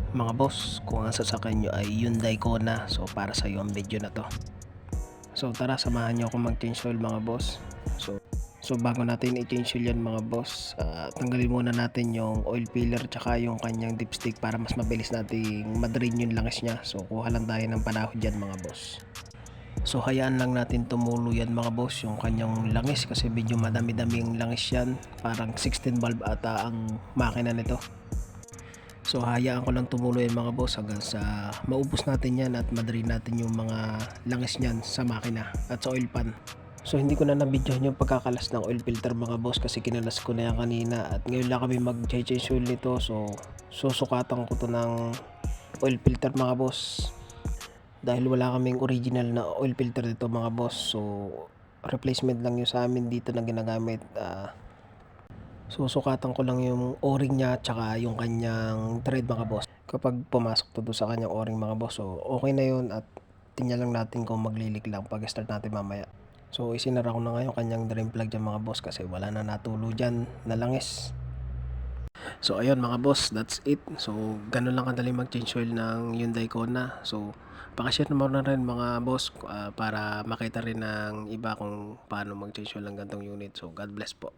Mga boss, kung ang sasakyan nyo ay Hyundai Kona, so para sa iyo ang video na to. So tara, samahan nyo ako mag-change oil mga boss. So bago natin i-change oil yan mga boss, tanggalin muna natin yung oil filler tsaka yung kanyang dipstick para mas mabilis nating madrain yung langis niya. So kuha lang tayo ng panahon dyan mga boss. So hayaan lang natin tumulo yan mga boss, yung kanyang langis, kasi medyo madami-daming langis yan. Parang 16 valve ata ang makina nito. So hayaan ko lang tumulo yan mga boss hanggang sa maubos natin yan at madrain natin yung mga langis niyan sa makina at sa oil pan. So hindi ko na na-videohan yung pagkakalas ng oil filter mga boss kasi kinalas ko na yan kanina at ngayon lang kami mag-change oil nito. So susukatan ko to ng oil filter mga boss dahil wala kaming original na oil filter dito mga boss. So replacement lang yung sa amin dito na ginagamit. Susukatan ko lang yung o-ring niya tsaka yung kanyang thread mga boss kapag pumasok to do sa kanyang o-ring mga boss. So okay na yun at tingnan lang natin kung maglilik lang pag start natin mamaya. So isinara ko na nga yung kanyang drain plug dyan mga boss kasi wala na natulo dyan na langis. So ayun mga boss, that's it. So ganun lang kadali mag-change oil ng Hyundai Kona. So pakishare naman na rin mga boss para makita rin ng iba kung paano mag-change oil ng gantong unit. So God bless po.